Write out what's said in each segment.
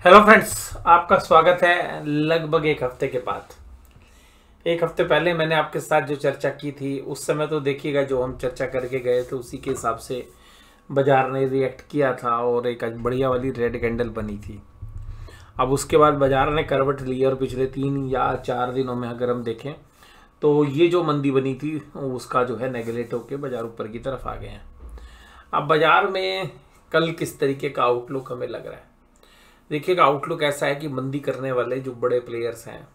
Hello friends, आपका स्वागत है लगभग एक हफ्ते के बाद। एक हफ्ते पहले मैंने आपके साथ जो चर्चा की थी उस समय तो देखिएगा, जो हम चर्चा करके गए थे उसी के हिसाब से बाजार ने रिएक्ट किया था और एक बढ़िया वाली रेड कैंडल बनी थी। अब उसके बाद बाजार ने करवट ली और पिछले 3 या 4 दिनों में अगर हम देखें तो ये जो मंदी बनी थी उसका जो है नेगलेट होकर बाजार ऊपर की तरफ आ गए हैं। अब बाजार में कल किस तरीके का आउटलुक हमें लग रहा है, देखिएगा। आउटलुक ऐसा है कि मंदी करने वाले जो बड़े प्लेयर्स हैं,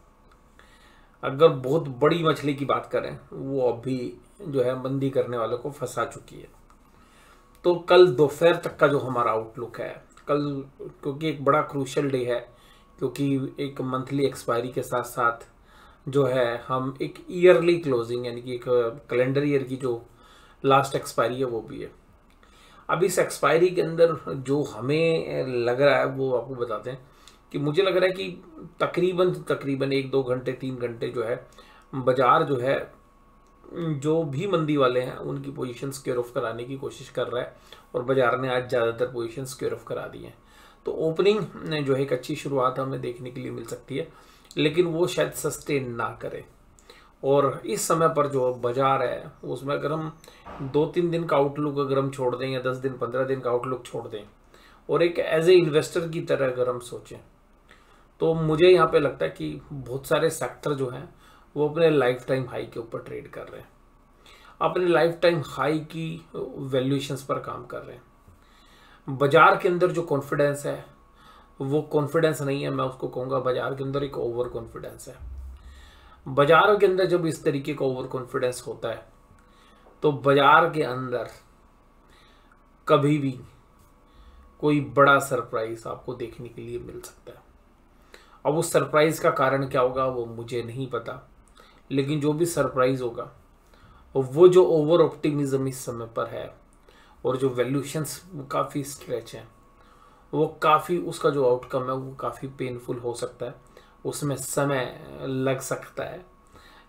अगर बहुत बड़ी मछली की बात करें, वो अभी जो है मंदी करने वालों को फंसा चुकी है। तो कल दोपहर तक का जो हमारा आउटलुक है कल, क्योंकि एक बड़ा क्रूशियल डे है, क्योंकि एक मंथली एक्सपायरी के साथ साथ जो है हम एक ईयरली क्लोजिंग यानी कि एक कैलेंडर ईयर की जो लास्ट एक्सपायरी है वो भी है। अब इस एक्सपायरी के अंदर जो हमें लग रहा है वो आपको बताते हैं कि मुझे लग रहा है कि तकरीबन 1-2 घंटे 3 घंटे जो है बाजार जो है, जो भी मंदी वाले हैं उनकी पोजीशन स्क्वेयर ऑफ कराने की कोशिश कर रहा है और बाजार ने आज ज़्यादातर पोजीशन स्क्वेयर ऑफ करा दी है। तो ओपनिंग जो है एक अच्छी शुरुआत हमें देखने के लिए मिल सकती है, लेकिन वो शायद सस्टेन ना करे। और इस समय पर जो बाजार है उसमें अगर हम 2-3 दिन का आउटलुक अगर हम छोड़ दें या 10 दिन 15 दिन का आउटलुक छोड़ दें और एक एज ए इन्वेस्टर की तरह अगर हम सोचें, तो मुझे यहाँ पे लगता है कि बहुत सारे सेक्टर जो हैं वो अपने लाइफ टाइम हाई के ऊपर ट्रेड कर रहे हैं, अपने लाइफ टाइम हाई की वैल्यूएशंस पर काम कर रहे हैं। बाजार के अंदर जो कॉन्फिडेंस है वो कॉन्फिडेंस नहीं है, मैं उसको कहूँगा बाजार के अंदर एक ओवर कॉन्फिडेंस है। बाजार के अंदर जब इस तरीके का ओवर कॉन्फिडेंस होता है तो बाजार के अंदर कभी भी कोई बड़ा सरप्राइज आपको देखने के लिए मिल सकता है। अब उस सरप्राइज का कारण क्या होगा वो मुझे नहीं पता, लेकिन जो भी सरप्राइज होगा वो जो ओवर ऑप्टिमिज्म इस समय पर है और जो वैल्यूएशंस काफ़ी स्ट्रेच हैं, वो काफ़ी उसका जो आउटकम है वो काफ़ी पेनफुल हो सकता है, उसमें समय लग सकता है।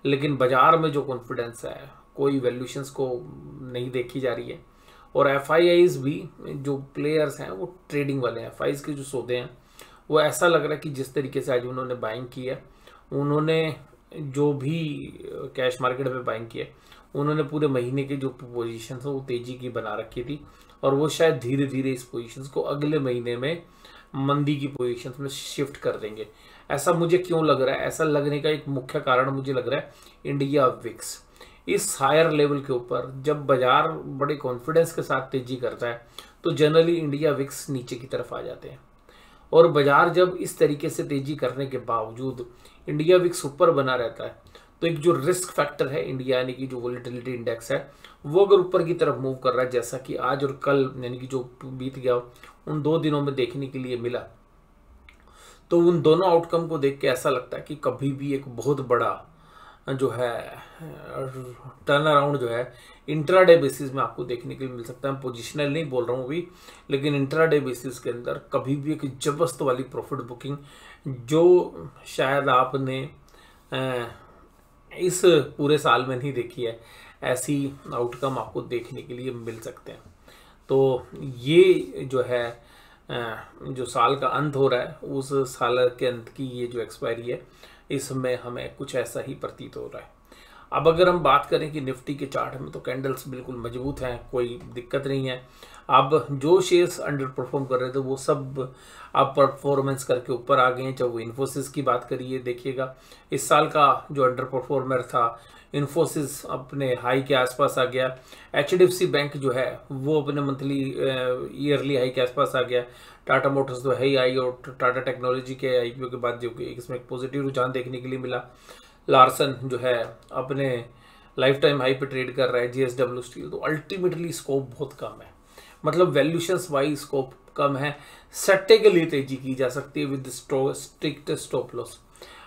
लेकिन बाजार में जो कॉन्फिडेंस है, कोई वैल्यूएशंस को नहीं देखी जा रही है और एफआईआईज भी जो प्लेयर्स हैं वो ट्रेडिंग वाले हैं। एफआईआईज के जो सौदे हैं वो ऐसा लग रहा है कि जिस तरीके से आज उन्होंने बाइंग की है, उन्होंने जो भी कैश मार्केट में बाइंग की है, उन्होंने पूरे महीने की जो पोजीशन है वो तेजी की बना रखी थी और वो शायद धीरे धीरे इस पोजीशंस को अगले महीने में मंदी की पोजीशंस में शिफ्ट कर देंगे। ऐसा मुझे क्यों लग रहा है? ऐसा लगने का एक मुख्य कारण मुझे लग रहा है इंडिया विक्स इस हायर लेवल के ऊपर जब बाजार बड़े कॉन्फिडेंस के साथ तेजी करता है तो जनरली इंडिया विक्स नीचे की तरफ आ जाते हैं, और बाजार जब इस तरीके से तेजी करने के बावजूद इंडिया विक्स ऊपर बना रहता है तो एक जो रिस्क फैक्टर है इंडिया यानी कि जो वोलेटिलिटी इंडेक्स है वो अगर ऊपर की तरफ मूव कर रहा है, जैसा कि आज और कल यानी कि जो बीत गया उन 2 दिनों में देखने के लिए मिला, तो उन दोनों आउटकम को देख के ऐसा लगता है कि कभी भी एक बहुत बड़ा जो है टर्न अराउंड जो है इंट्राडे बेसिस में आपको देखने के लिए मिल सकता है। पोजिशनल नहीं बोल रहा हूँ अभी, लेकिन इंट्राडे बेसिस के अंदर कभी भी एक जबरदस्त वाली प्रॉफिट बुकिंग जो शायद आपने इस पूरे साल में नहीं देखी है, ऐसी आउटकम आपको देखने के लिए मिल सकते हैं। तो ये जो है जो साल का अंत हो रहा है उस साल के अंत की ये जो एक्सपायरी है इसमें हमें कुछ ऐसा ही प्रतीत हो रहा है। अब अगर हम बात करें कि निफ्टी के चार्ट में तो कैंडल्स बिल्कुल मजबूत हैं, कोई दिक्कत नहीं है। अब जो शेयर्स अंडर परफॉर्म कर रहे थे वो सब अब परफॉर्मेंस करके ऊपर आ गए हैं। चाहे वो इन्फोसिस की बात करिए, देखिएगा इस साल का जो अंडर परफॉर्मर था इन्फोसिस अपने हाई के आसपास आ गया। एचडीएफसी बैंक जो है वो अपने मंथली ईयरली हाई के आसपास आ गया। टाटा मोटर्स तो है ही आई, और टाटा टेक्नोलॉजी के आईपीओ के बाद जो इसमें एक पॉजिटिव रुझान देखने के लिए मिला। लार्सन जो है अपने लाइफ टाइम हाई पे ट्रेड कर रहा है। जीएसडब्ल्यू स्टील, तो अल्टीमेटली स्कोप बहुत कम है, मतलब वैल्यूशंस वाइज स्कोप कम है। सट्टे के लिए तेजी की जा सकती है with strict stop loss.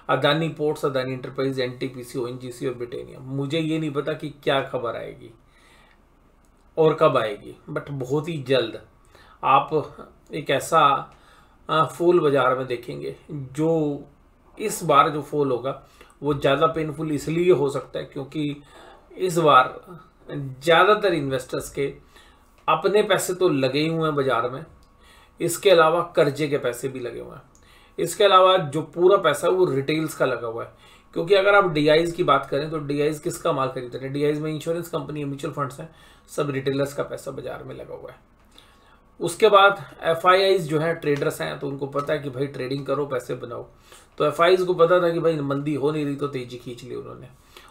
Adani ports, Adani enterprise, NTPC, ONGC और ब्रिटेनिया, मुझे ये नहीं पता कि क्या खबर आएगी और कब आएगी, बट बहुत ही जल्द आप एक ऐसा फॉल बाजार में देखेंगे जो इस बार जो फॉल होगा वो ज़्यादा पेनफुल इसलिए हो सकता है क्योंकि इस बार ज़्यादातर इन्वेस्टर्स के अपने पैसे तो लगे ही हुए हैं बाजार में, इसके अलावा कर्जे के पैसे भी लगे हुए हैं। इसके अलावा जो पूरा पैसा है वो रिटेल्स का लगा हुआ है, क्योंकि अगर आप डीआईज की बात करें तो डीआईज किसका माल खरीदते हैं? डीआईज में इंश्योरेंस कंपनी, म्यूचुअल फंड्स हैं, सब रिटेलर्स का पैसा बाजार में लगा हुआ है। उसके बाद एफआईआईज जो है ट्रेडर्स हैं, तो उनको पता है कि भाई ट्रेडिंग करो, पैसे बनाओ। तो एफआईआईज को पता था कि भाई मंदी हो नहीं रही, तो तेजी खींच ली उन्होंने।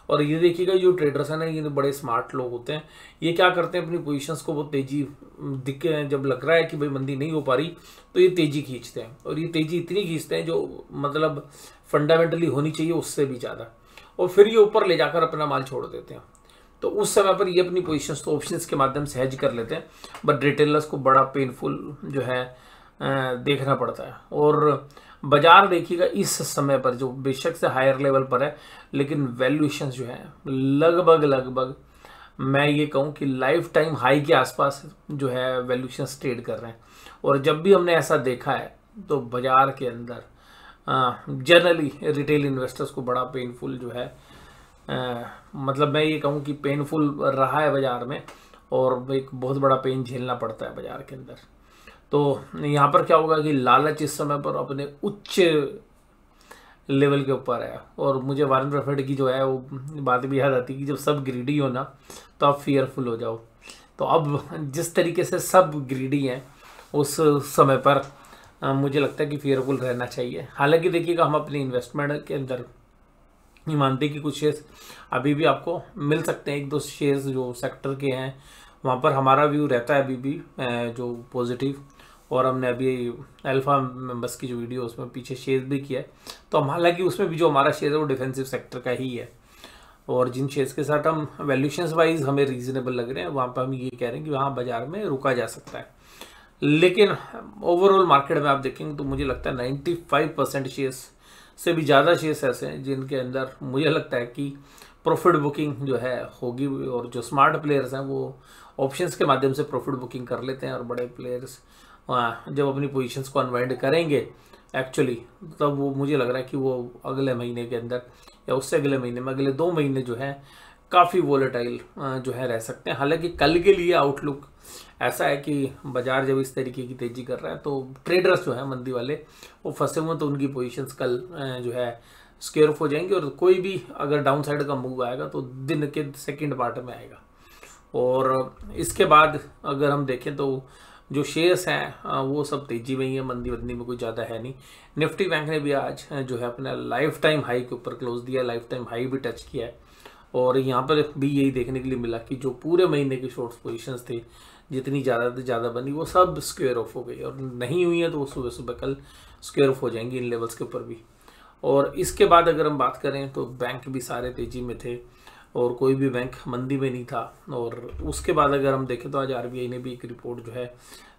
और ये देखिएगा जो ट्रेडर्स हैं ना, ये बड़े स्मार्ट लोग होते हैं। ये क्या करते हैं, अपनी पोजीशंस को वो तेजी दिखे, जब लग रहा है कि भाई मंदी नहीं हो पा रही तो ये तेजी खींचते हैं। और ये तेजी इतनी खींचते हैं जो मतलब फंडामेंटली होनी चाहिए उससे भी ज़्यादा, और फिर ये ऊपर ले जाकर अपना माल छोड़ देते हैं। तो उस समय पर ये अपनी पोजीशंस तो ऑप्शंस के माध्यम से हेज कर लेते हैं, बट रिटेलर्स को बड़ा पेनफुल जो है देखना पड़ता है। और बाजार देखिएगा इस समय पर जो बेशक से हायर लेवल पर है, लेकिन वैल्यूएशंस जो है लगभग मैं ये कहूँ कि लाइफ टाइम हाई के आसपास जो है वैल्यूएशंस ट्रेड कर रहे हैं। और जब भी हमने ऐसा देखा है तो बाजार के अंदर जनरली रिटेल इन्वेस्टर्स को बड़ा पेनफुल जो है मतलब मैं ये कहूँ कि पेनफुल रहा है बाजार में, और एक बहुत बड़ा पेन झेलना पड़ता है बाजार के अंदर। तो यहाँ पर क्या होगा कि लालच इस समय पर अपने उच्च लेवल के ऊपर है। और मुझे वॉरेन बफेट की जो है वो बात भी याद आती है कि जब सब ग्रीडी हो ना तो आप फियरफुल हो जाओ। तो अब जिस तरीके से सब ग्रीडी हैं उस समय पर मुझे लगता है कि फियरफुल रहना चाहिए। हालांकि देखिएगा हम अपने इन्वेस्टमेंट के अंदर ये मानते हैं कि कुछ शेयर्स अभी भी आपको मिल सकते हैं, एक दो शेयर्स जो सेक्टर के हैं वहाँ पर हमारा व्यू रहता है अभी भी जो पॉजिटिव। और हमने अभी अल्फा मेंबर्स की जो वीडियो उसमें पीछे शेयर भी किया है, तो हम हालांकि उसमें भी जो हमारा शेयर है वो डिफेंसिव सेक्टर का ही है। और जिन शेयर्स के साथ हम वैल्यूएशंस वाइज हमें रीजनेबल लग रहे हैं वहाँ पर हम ये कह रहे हैं कि वहाँ बाजार में रुका जा सकता है। लेकिन ओवरऑल मार्केट में आप देखेंगे तो मुझे लगता है 95% शेयर्स से भी ज़्यादा शेयर्स ऐसे हैं जिनके अंदर मुझे लगता है कि प्रॉफिट बुकिंग जो है होगी। और जो स्मार्ट प्लेयर्स हैं वो ऑप्शंस के माध्यम से प्रॉफिट बुकिंग कर लेते हैं, और बड़े प्लेयर्स जब अपनी पोजीशंस को अनवाइंड करेंगे एक्चुअली, तब वो मुझे लग रहा है कि वो अगले महीने के अंदर या उससे अगले महीने में अगले 2 महीने जो है काफ़ी वोलेटाइल जो है रह सकते हैं। हालांकि कल के लिए आउटलुक ऐसा है कि बाजार जब इस तरीके की तेजी कर रहा है तो ट्रेडर्स जो है मंदी वाले वो फंसे हुए, तो उनकी पोजीशंस कल जो है स्क्वेयर ऑफ हो जाएंगी। और कोई भी अगर डाउन साइड का मूव आएगा तो दिन के सेकेंड पार्ट में आएगा। और इसके बाद अगर हम देखें तो जो शेयर्स हैं वो सब तेजी में ही है, मंदी बंदी में कोई ज़्यादा है नहीं। निफ्टी बैंक ने भी आज जो है अपना लाइफ टाइम हाई के ऊपर क्लोज दिया, लाइफ टाइम हाई भी टच किया है। और यहाँ पर भी यही देखने के लिए मिला कि जो पूरे महीने की शॉर्ट पोजीशंस थे जितनी ज़्यादा से ज़्यादा बनी वो सब स्क्वेयर ऑफ हो गई, और नहीं हुई है तो वो सुबह सुबह कल स्क्वेयर ऑफ हो जाएंगी इन लेवल्स के ऊपर भी। और इसके बाद अगर हम बात करें तो बैंक भी सारे तेजी में थे और कोई भी बैंक मंदी में नहीं था। और उसके बाद अगर हम देखें तो आज आरबीआई ने भी एक रिपोर्ट जो है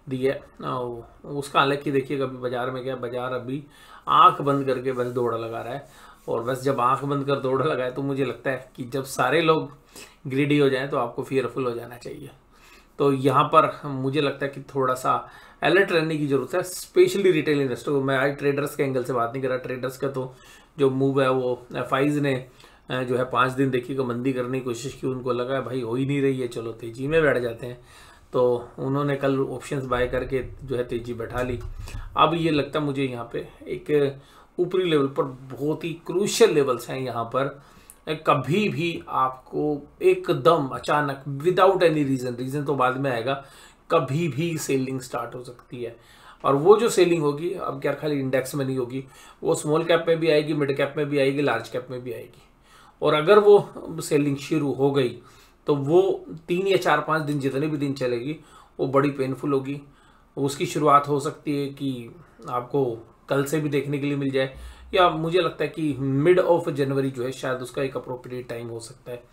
दी है उसका, हालांकि देखिएगा अभी बाजार में क्या, बाजार अभी आंख बंद करके बस दौड़ लगा रहा है। और बस जब आंख बंद कर दौड़ लगाए तो मुझे लगता है कि जब सारे लोग ग्रीडी हो जाएं तो आपको फियरफुल हो जाना चाहिए। तो यहाँ पर मुझे लगता है कि थोड़ा सा अलर्ट रहने की जरूरत है, स्पेशली रिटेल इन्वेस्टर को। मैं आज ट्रेडर्स के एंगल से बात नहीं कर रहा, ट्रेडर्स का तो जो मूव है वो एफआईज ने जो है 5 दिन देखिएगा मंदी करने की कोशिश की, उनको लगा भाई हो ही नहीं रही है, चलो तेजी में बैठ जाते हैं, तो उन्होंने कल ऑप्शंस बाय करके जो है तेजी बैठा ली। अब ये लगता है मुझे यहाँ पे एक ऊपरी लेवल पर बहुत ही क्रूशियल लेवल्स हैं यहाँ पर, कभी भी आपको एकदम अचानक विदाउट एनी रीजन तो बाद में आएगा, कभी भी सेलिंग स्टार्ट हो सकती है। और वो जो सेलिंग होगी अब क्या खाली इंडेक्स में नहीं होगी, वो स्मॉल कैप में भी आएगी, मिड कैप में भी आएगी, लार्ज कैप में भी आएगी। और अगर वो सेलिंग शुरू हो गई तो वो 3 या 4-5 दिन जितने भी दिन चलेगी वो बड़ी पेनफुल होगी। उसकी शुरुआत हो सकती है कि आपको कल से भी देखने के लिए मिल जाए, या मुझे लगता है कि मिड ऑफ जनवरी जो है शायद उसका एक अप्रोप्रिएट टाइम हो सकता है।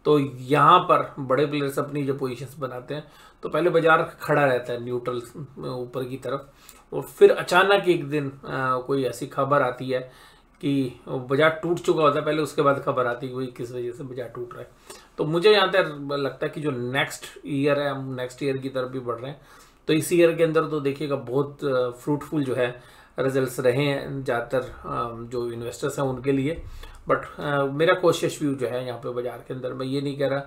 तो यहाँ पर बड़े प्लेयर्स अपनी जो पोजीशंस बनाते हैं तो पहले बाजार खड़ा रहता है न्यूट्रल ऊपर की तरफ, और फिर अचानक एक दिन कोई ऐसी खबर आती है कि बाजार टूट चुका होता है पहले, उसके बाद खबर आती है कि किस वजह से बाजार टूट रहा है। तो मुझे यहाँ तक लगता है कि जो नेक्स्ट ईयर है हम नेक्स्ट ईयर की तरफ भी बढ़ रहे हैं, तो इस ईयर के अंदर तो देखिएगा बहुत फ्रूटफुल जो है रिजल्ट्स रहे हैं ज़्यादातर जो इन्वेस्टर्स हैं उनके लिए। बट मेरा कोशिश व्यू जो है यहाँ पे बाजार के अंदर, मैं ये नहीं कह रहा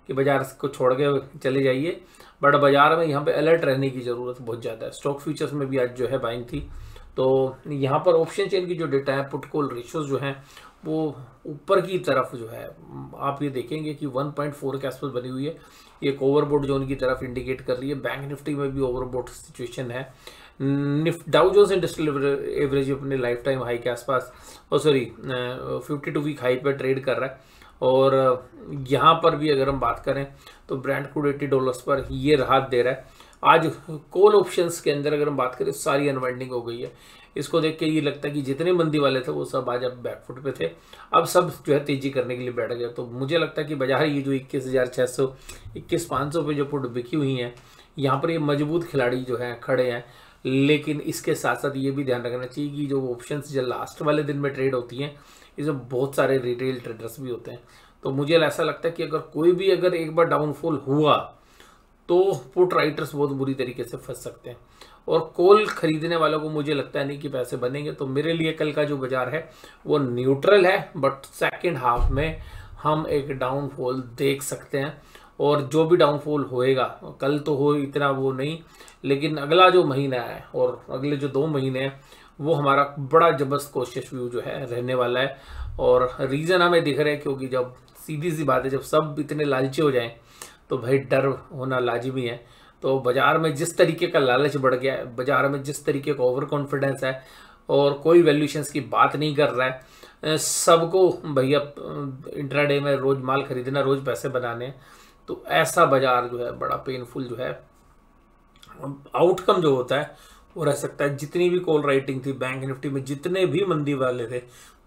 कि बाजार को छोड़ के चले जाइए, बट बाजार में यहाँ पे अलर्ट रहने की ज़रूरत बहुत ज़्यादा है। स्टॉक फ्यूचर्स में भी आज जो है बाइंग थी, तो यहाँ पर ऑप्शन चेन की जो डेटा है, पुट कॉल रेशियोज जो हैं वो ऊपर की तरफ जो है आप ये देखेंगे कि 1.4 के आसपास बनी हुई है। ये एक ओवरबॉट जोन की तरफ इंडिकेट कर रही है। बैंक निफ्टी में भी ओवरबॉट सिचुएशन है। डाउ जोन्स इंडस्ट्रियल एवरेज अपने लाइफ टाइम हाई के आसपास 52 वीक हाई पर ट्रेड कर रहा है। और यहाँ पर भी अगर हम बात करें तो ब्रेंट क्रूड $80 पर ये राहत दे रहा है। आज कॉल ऑप्शंस के अंदर अगर हम बात करें सारी अनवाइंडिंग हो गई है। इसको देख के ये लगता है कि जितने मंदी वाले थे वो सब आज अब बैकफुट पे थे, अब सब जो है तेजी करने के लिए बैठ गए। तो मुझे लगता है कि बाजार ये जो 21,600 21,500 पे जो पुट बिकी हुई हैं, यहाँ पर ये मजबूत खिलाड़ी जो हैं खड़े हैं। लेकिन इसके साथ साथ ये भी ध्यान रखना चाहिए कि जो ऑप्शंस जो लास्ट वाले दिन में ट्रेड होती हैं, इसमें बहुत सारे रिटेल ट्रेडर्स भी होते हैं। तो मुझे ऐसा लगता है कि अगर कोई भी अगर एक बार डाउनफॉल हुआ तो पुट राइटर्स बहुत बुरी तरीके से फंस सकते हैं। और कॉल खरीदने वालों को मुझे लगता है नहीं कि पैसे बनेंगे। तो मेरे लिए कल का जो बाजार है वो न्यूट्रल है, बट सेकेंड हाफ में हम एक डाउनफॉल देख सकते हैं। और जो भी डाउनफॉल होएगा, कल तो हो इतना वो नहीं, लेकिन अगला जो महीना है और अगले जो 2 महीने हैं वो हमारा बड़ा जबरदस्त कोशिश व्यू जो है रहने वाला है। और रीज़न हमें दिख रहा है क्योंकि जब सीधी सी बात है, जब सब इतने लालची हो जाएं तो भाई डर होना लाजिमी है। तो बाजार में जिस तरीके का लालच बढ़ गया है, बाजार में जिस तरीके का ओवर कॉन्फिडेंस है और कोई वैल्यूएशंस की बात नहीं कर रहा है, सबको भैया इंट्राडे में रोज माल खरीदना, रोज पैसे बनाने, तो ऐसा बाजार जो है बड़ा पेनफुल जो है आउटकम जो होता है वो रह सकता है। जितनी भी कॉल राइटिंग थी बैंक निफ्टी में, जितने भी मंदी वाले थे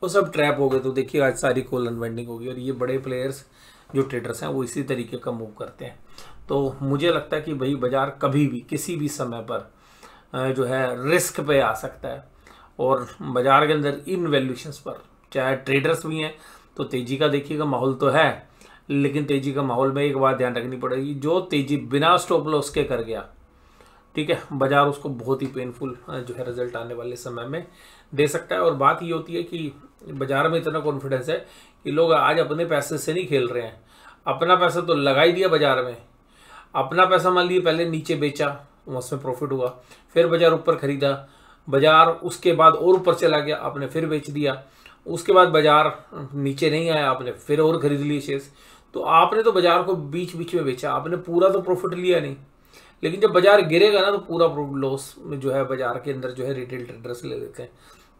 वो सब ट्रैप हो गए। तो देखिए आज सारी कॉल अनवाइंडिंग होगी और ये बड़े प्लेयर्स जो ट्रेडर्स हैं वो इसी तरीके का मूव करते हैं। तो मुझे लगता है कि भाई बाजार कभी भी किसी भी समय पर जो है रिस्क पे आ सकता है। और बाजार के अंदर इन वैल्यूएशंस पर चाहे ट्रेडर्स भी हैं तो तेजी का देखिएगा माहौल तो है, लेकिन तेजी का माहौल में एक बात ध्यान रखनी पड़ेगी, जो तेजी बिना स्टॉप लॉस के कर गया, ठीक है, बाजार उसको बहुत ही पेनफुल जो है रिजल्ट आने वाले समय में दे सकता है। और बात ये होती है कि बाजार में इतना कॉन्फिडेंस है कि लोग आज अपने पैसे से नहीं खेल रहे हैं। अपना पैसा तो लगा ही दिया बाजार में, अपना पैसा मान लीजिए पहले नीचे बेचा, उसमें प्रॉफिट हुआ, फिर बाजार ऊपर खरीदा, बाजार उसके बाद और ऊपर चला गया, आपने फिर बेच दिया, उसके बाद बाजार नीचे नहीं आया, आपने फिर और खरीद लिए शेयर्स। तो आपने तो बाजार को बीच बीच में बेचा, आपने पूरा तो प्रॉफिट लिया नहीं। लेकिन जब बाजार गिरेगा ना तो पूरा लॉस जो है बाजार के अंदर जो है रिटेल ट्रेडर्स ले लेते हैं।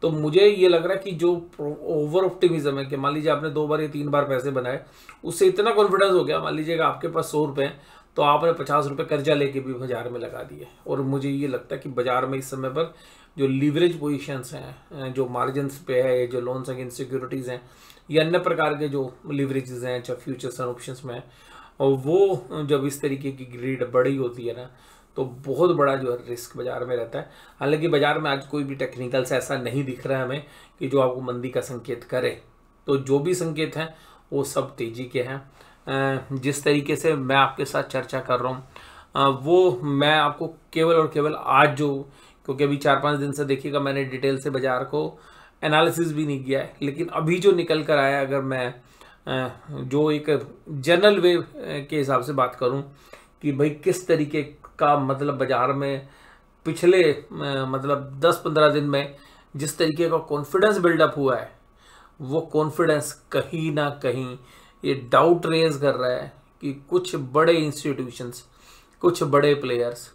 तो मुझे ये लग रहा है कि जो ओवर ऑप्टिमिज्म है कि मान लीजिए आपने 2 बार या 3 बार पैसे बनाए, उससे इतना कॉन्फिडेंस हो गया, मान लीजिएगा आपके पास 100 रुपए हैं तो आपने 50 रुपए कर्जा लेके भी बाजार में लगा दिए। और मुझे ये लगता है कि बाजार में इस समय पर जो लीवरेज पोजिशंस हैं, जो मार्जिन पे है, जो लोन्स अगेंस्ट सिक्योरिटीज हैं या अन्य प्रकार के जो लीवरेजेस हैं चाहे फ्यूचर्स एंड ऑप्शंस में, और वो जब इस तरीके की ग्रीड बड़ी होती है ना तो बहुत बड़ा जो है रिस्क बाजार में रहता है। हालांकि बाजार में आज कोई भी टेक्निकल से ऐसा नहीं दिख रहा है हमें कि जो आपको मंदी का संकेत करे। तो जो भी संकेत हैं वो सब तेजी के हैं। जिस तरीके से मैं आपके साथ चर्चा कर रहा हूँ वो मैं आपको केवल और केवल आज जो, क्योंकि अभी 4-5 दिन से देखिएगा मैंने डिटेल से बाजार को एनालिसिस भी नहीं किया है, लेकिन अभी जो निकल कर आया, अगर मैं जो एक जनरल वे के हिसाब से बात करूं कि भाई किस तरीके का मतलब बाजार में पिछले मतलब 10-15 दिन में जिस तरीके का कॉन्फिडेंस बिल्डअप हुआ है, वो कॉन्फिडेंस कहीं ना कहीं ये डाउट रेज कर रहा है कि कुछ बड़े इंस्टीट्यूशंस, कुछ बड़े प्लेयर्स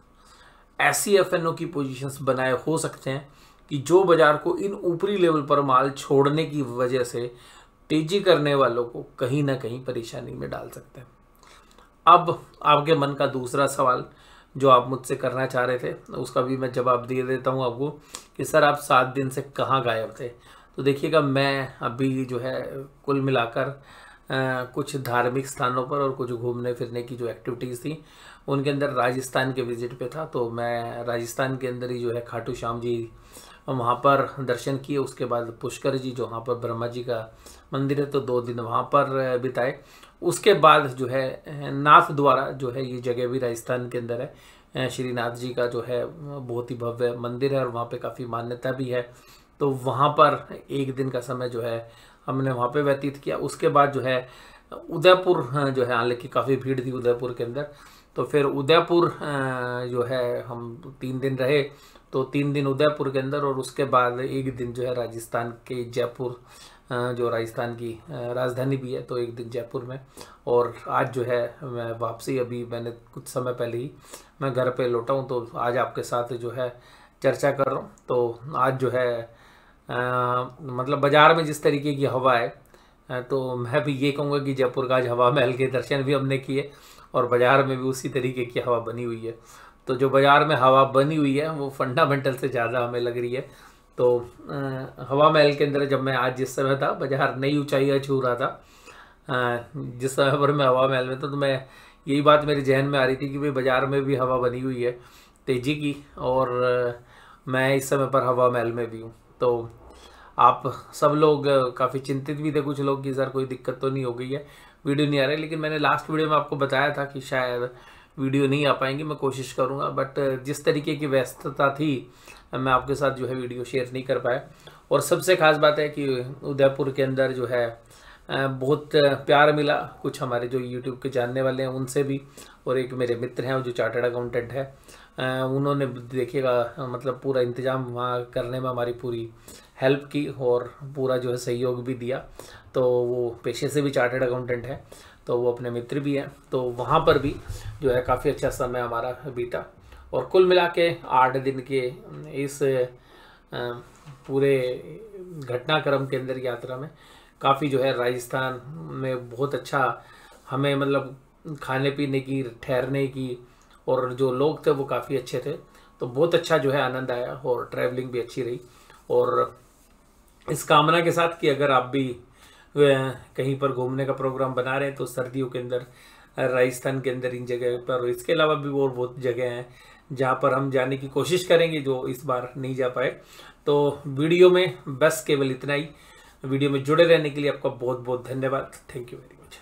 ऐसी एफएनओ की पोजीशंस बनाए हो सकते हैं कि जो बाजार को इन ऊपरी लेवल पर माल छोड़ने की वजह से तेजी करने वालों को कहीं ना कहीं परेशानी में डाल सकते हैं। अब आपके मन का दूसरा सवाल जो आप मुझसे करना चाह रहे थे उसका भी मैं जवाब दे देता हूं आपको कि सर आप 7 दिन से कहाँ गायब थे। तो देखिएगा मैं अभी जो है कुल मिलाकर कुछ धार्मिक स्थानों पर और कुछ घूमने फिरने की जो एक्टिविटीज़ थी उनके अंदर राजस्थान के विजिट पे था। तो मैं राजस्थान के अंदर ही जो है खाटू श्याम जी वहाँ पर दर्शन किए, उसके बाद पुष्कर जी जो वहाँ पर ब्रह्मा जी का मंदिर है तो 2 दिन वहाँ पर बिताए। उसके बाद जो है नाथ द्वारा जो है ये जगह भी राजस्थान के अंदर है, श्रीनाथ जी का जो है बहुत ही भव्य मंदिर है और वहाँ पे काफ़ी मान्यता भी है। तो वहाँ पर 1 दिन का समय जो है हमने वहाँ पे व्यतीत किया। उसके बाद जो है उदयपुर जो है, हालांकि काफ़ी भीड़ थी उदयपुर के अंदर, तो फिर उदयपुर जो है हम 3 दिन रहे। तो 3 दिन उदयपुर के अंदर और उसके बाद एक दिन जो है राजस्थान के जयपुर, जो राजस्थान की राजधानी भी है, तो एक दिन जयपुर में। और आज जो है मैं वापसी, अभी मैंने कुछ समय पहले ही मैं घर पे लौटा हूँ, तो आज आपके साथ जो है चर्चा कर रहा हूँ। तो आज जो है मतलब बाज़ार में जिस तरीके की हवा है, तो मैं भी ये कहूँगा कि जयपुर का आज हवा महल के दर्शन भी हमने किए और बाज़ार में भी उसी तरीके की हवा बनी हुई है। तो जो बाज़ार में हवा बनी हुई है वो फंडामेंटल से ज़्यादा हमें लग रही है। तो हवा महल के अंदर जब मैं आज जिस समय था, बाज़ार नई ऊंचाइयाँ छू रहा था, जिस समय पर मैं हवा महल में था, तो मैं यही बात मेरे जहन में आ रही थी कि भाई बाज़ार में भी हवा बनी हुई है तेज़ी की, और मैं इस समय पर हवा महल में भी हूँ। तो आप सब लोग काफ़ी चिंतित भी थे, कुछ लोग, कि सर कोई दिक्कत तो नहीं हो गई है, वीडियो नहीं आ रही। लेकिन मैंने लास्ट वीडियो में आपको बताया था कि शायद वीडियो नहीं आ पाएंगी, मैं कोशिश करूंगा, बट जिस तरीके की व्यस्तता थी मैं आपके साथ जो है वीडियो शेयर नहीं कर पाया। और सबसे खास बात है कि उदयपुर के अंदर जो है बहुत प्यार मिला, कुछ हमारे जो यूट्यूब के जानने वाले हैं उनसे भी, और एक मेरे मित्र हैं जो चार्टर्ड अकाउंटेंट है, उन्होंने देखिएगा मतलब पूरा इंतज़ाम वहाँ करने में हमारी पूरी हेल्प की और पूरा जो है सहयोग भी दिया। तो वो पेशे से भी चार्टर्ड अकाउंटेंट है, तो वो अपने मित्र भी हैं, तो वहाँ पर भी जो है काफ़ी अच्छा समय हमारा बीता। और कुल मिला के 8 दिन के इस पूरे घटनाक्रम के अंदर यात्रा में काफ़ी जो है राजस्थान में बहुत अच्छा हमें मतलब खाने पीने की, ठहरने की, और जो लोग थे वो काफ़ी अच्छे थे। तो बहुत अच्छा जो है आनंद आया और ट्रैवलिंग भी अच्छी रही। और इस कामना के साथ कि अगर आप भी कहीं पर घूमने का प्रोग्राम बना रहे हैं तो सर्दियों के अंदर राजस्थान के अंदर इन जगह पर, इसके अलावा भी और बहुत जगह हैं जहां पर हम जाने की कोशिश करेंगे जो इस बार नहीं जा पाए। तो वीडियो में बस केवल इतना ही। वीडियो में जुड़े रहने के लिए आपका बहुत बहुत धन्यवाद। Thank you very much.